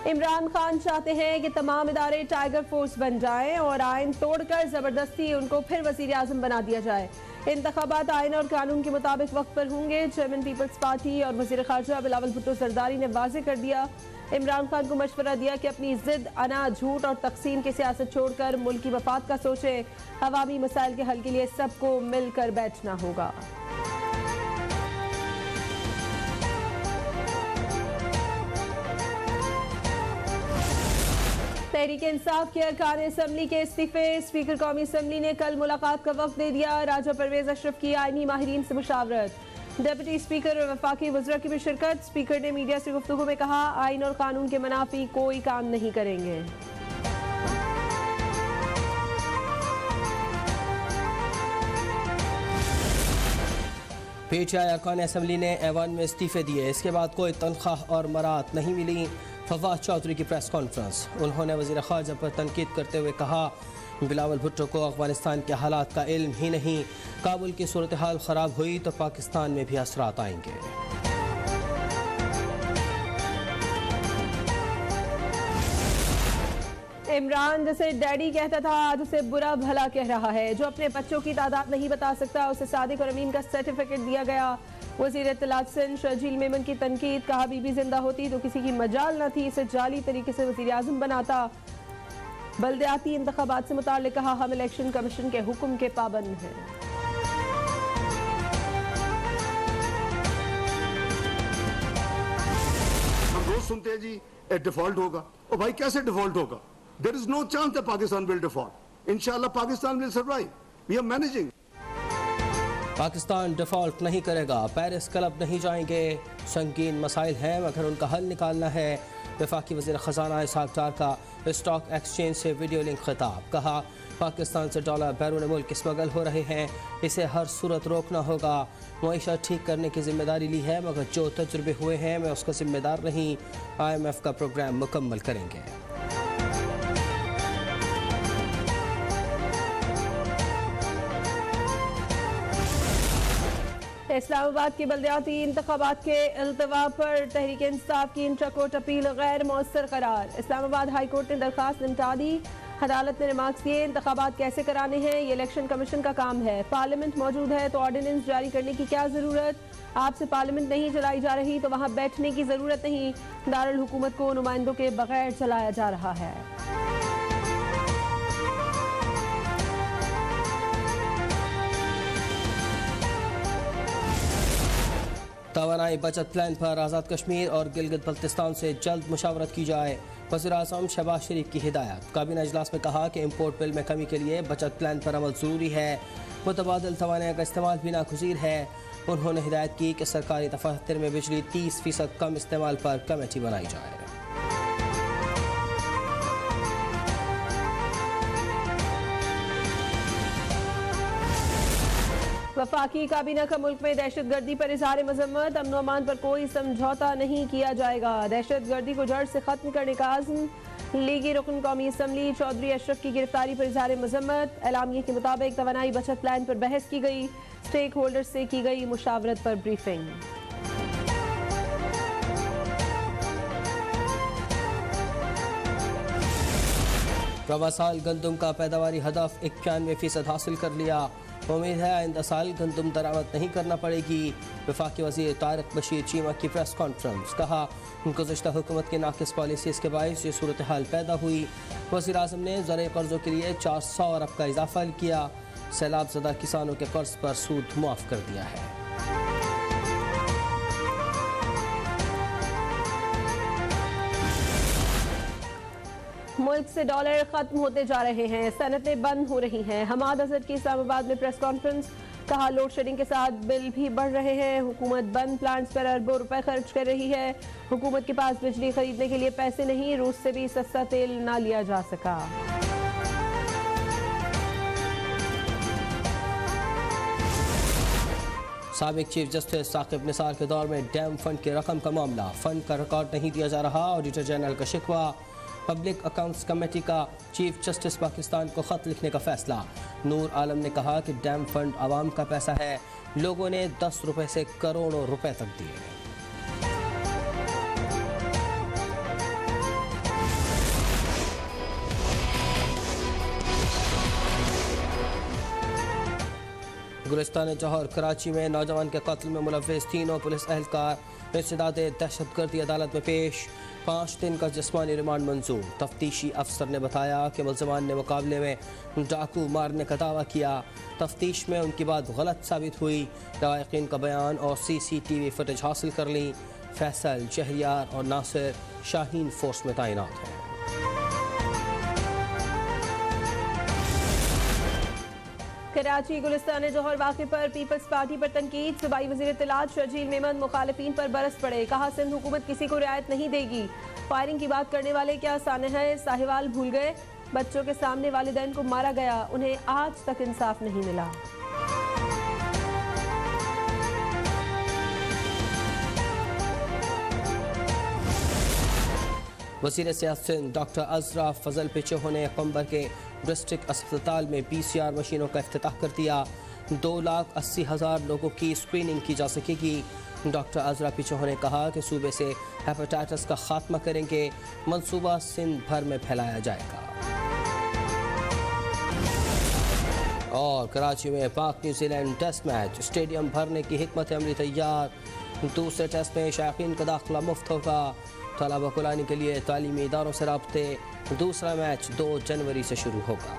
इमरान खान चाहते हैं कि तमाम इदारे टाइगर फोर्स बन जाएं और आइन तोड़कर जबरदस्ती उनको फिर वजीर आजम बना दिया जाए। इंतखाबात आइन और कानून के मुताबिक वक्त पर होंगे। चेयरमैन पीपल्स पार्टी और वजीर खारजा बिलावल भुट्टो जरदारी ने वाजे कर दिया। इमरान खान को मशवरा दिया कि अपनी जिद, अना, झूठ और तकसीम की सियासत छोड़कर मुल्क की मफाद का सोचे। अवामी मसाइल के हल के लिए सबको मिलकर बैठना होगा। तहरीक इंसाफ के अरकान असम्बली के इस्तीफे। स्पीकर कौमी असम्बली ने कल मुलाकात का वक्त दे दिया। राजा परवेज अशरफ की आईनी माहिरीन से मुशावरत। डिप्टी स्पीकर और वफाकी वज़रा की भी शिरकत। स्पीकर ने मीडिया से गुफ्तगू में कहा, आइन और कानून के मनाफी कोई काम नहीं करेंगे। पीटीआई अरकान असम्बली ने ऐवान में इस्तीफे दिए। इसके बाद कोई तनख्वाह और मराहत नहीं मिली। फवाद चौधरी की प्रेस कॉन्फ्रेंस। उन्होंने वज़ीर ख़ारजा पर तनकीद करते हुए कहा, बिलावल भुट्टो को अफ़गानिस्तान के हालात का इल्म ही नहीं। काबुल की सूरत हाल ख़राब हुई तो पाकिस्तान में भी असरात आएंगे। इमरान जिसे डैडी कहता था आज उसे बुरा भला कह रहा है। जो अपने बच्चों की तादाद नहीं बता सकता उसे सादिक और अमीन का सर्टिफिकेट दिया गया। वज़ीर इत्तलात सिंध शर्जील मेमन की तनकीद। कहा, बीबी जिंदा होती तो किसी की मजाल न थी इसे जाली तरीके से वज़ीर आज़म बनाता। बल्दियाती इंतखाबात से मुताल्लिक़ कहा, हम इलेक्शन कमीशन के हुक्म के पाबंद हैं। हम रोज सुनते हैं जी डिफॉल्ट होगा। ओ भाई कैसे डिफॉल्ट होगा? There is no chance that Pakistan will default. इंशाल्लाह Pakistan will survive. We are managing. Pakistan default नहीं करेगा। पेरिस क्लब नहीं जाएंगे। संगीन मसाइल हैं मगर उनका हल निकालना है। वफाकी वज़ीर ख़जाना इसहाक़ डार का स्टॉक एक्सचेंज से वीडियो लिंक खिताब। कहा, पाकिस्तान से डॉलर बैरून मुल्क स्मगल हो रहे हैं, इसे हर सूरत रोकना होगा। मईशत ठीक करने की जिम्मेदारी ली है मगर जो तजुर्बे हुए हैं मैं उसका जिम्मेदार नहीं। IMF का प्रोग्राम मुकम्मल करेंगे। इस्लामाबाद के बल्दियाती इंतखाबात के अल्तवा पर तहरीक इंसाफ की इंट्राकोर्ट अपील गैर मौसर करार। इस्लामाबाद हाई कोर्ट ने दरखास्त निपटा दी। अदालत ने रिमार्क्स दिए, इंतखाबात कैसे कराने हैं ये इलेक्शन कमीशन का काम है। पार्लियामेंट मौजूद है तो ऑर्डिनेंस जारी करने की क्या जरूरत? आपसे पार्लियामेंट नहीं चलाई जा रही तो वहाँ बैठने की जरूरत नहीं। दारुल हुकूमत को नुमाइंदों के बगैर चलाया जा रहा है। तवानाई बचत प्लान पर आज़ाद कश्मीर और गिलगित बल्तिस्तान से जल्द मुशावरत की जाए। वज़ीर आज़म शहबाज शरीफ की हिदायत। काबीना इजलास में कहा कि इम्पोर्ट बिल में कमी के लिए बचत प्लान पर अमल ज़रूरी है। मुतबादिल तवानाई का इस्तेमाल भी नागुज़ीर है। उन्होंने हिदायत की कि सरकारी दफातर में बिजली 30% कम इस्तेमाल पर कमेटी बनाई जाए। वफाकी काबीना का मुल्क में दहशत गर्दी पर इज़हार मजम्मत। अमन अमान पर कोई समझौता नहीं किया जाएगा। दहशत गर्दी को जड़ से खत्म करने का आज़म। लीगी रुकन कौमी असम्बली चौधरी अशरफ की गिरफ्तारी पर इज़हार मजम्मत। एलामिया के मुताबिक तवानाई बचत प्लान पर बहस की गई। स्टेक होल्डर्स से की गई मुशावरत पर ब्रीफिंग। रवा साल गंदम का पैदावारी हदफ 91% हासिल कर लिया। उम्मीद है आइंदा साल गंदम दरामद नहीं करना पड़ेगी। वफाकी वज़ीर तारिक बशीर चीमा की प्रेस कॉन्फ्रेंस। कहा, गुज़श्ता हुकूमत की नाकिस पॉलिसीज़ के बायस ये सूरत हाल पैदा हुई। वज़ीर आज़म ने ज़र कर्ज़ों के लिए 400 अरब का इजाफा किया। सैलाब ज़दा किसानों के कर्ज पर सूद मुआफ़ कर दिया है। मुल्क से डॉलर खत्म होते जा रहे हैं। सनतें बंद हो रही हैं। हमाद अजहर की इस्लामाबाद में प्रेस कॉन्फ्रेंस। कहा, लोड शेडिंग के साथ बिल भी बढ़ रहे हैं। हुकूमत बंद प्लांट्स पर अरबों रुपए खर्च कर रही है। हुकूमत के पास बिजली खरीदने के लिए पैसे नहीं। रूस से भी सस्ता तेल ना लिया जा सका। साबिक चीफ जस्टिस साकिब निसार के दौर में डैम फंड की रकम का मामला। फंड का रिकॉर्ड नहीं दिया जा रहा। ऑडिटर जनरल का शिकवा। पब्लिक अकाउंट्स कमेटी का चीफ जस्टिस पाकिस्तान को ख़त लिखने का फैसला। नूर आलम ने कहा कि डैम फंड आवाम का पैसा है। लोगों ने 10 रुपए से करोड़ों रुपए तक दिए। गुलिस्तान जौहर कराची में नौजवान के कत्ल में मुलव्विस तीनों पुलिस एहलकार इस्तिदाद दहशतगर्दी अदालत में पेश। 5 दिन का जिस्मानी रिमांड मंजूर। तफ्तीशी अफसर ने बताया कि मुल्ज़िमान ने मुकाबले में डाकू मारने का दावा किया। तफ्तीश में उनकी बात गलत साबित हुई। लवाहिकीन का बयान और CCTV फुटेज हासिल कर ली। फैसल, शहरियार और नासिर शाहीन फोर्स में तैनात हैं। कराची गुलिस्तान जौहर वाक़े पर पीपल्स पार्टी पर तनकीद। सूबाई वज़ीर इत्तलात शर्जील मेमन मुखालिफिन पर बरस पड़े। कहा सिंध हुकूमत किसी को रियायत नहीं देगी। फायरिंग की बात करने वाले क्या सानह है, साहिवाल भूल गए। बच्चों के सामने वालिदैन को मारा गया, उन्हें आज तक इंसाफ नहीं मिला। वज़ीर सियासत डॉक्टर अजरा फजल पिचोह ने कंबर के डिस्ट्रिक्ट अस्पताल में PCR मशीनों का इफ्तिताह कर दिया। 2,80,000 लोगों की स्क्रीनिंग की जा सकेगी। डॉक्टर अजरा पिचोह ने कहा कि सूबे से हेपेटाइटिस का खात्मा करेंगे। मंसूबा सिंध भर में फैलाया जाएगा। और कराची में पाक न्यूजीलैंड टेस्ट मैच, स्टेडियम भरने की हिकमत अमली तैयार। दूसरे टेस्ट में शायकीन का दाखिला मुफ्त होगा। तलबा को लाने के लिए तालीमी इदारों से राब्ते। दूसरा मैच 2 जनवरी से शुरू होगा।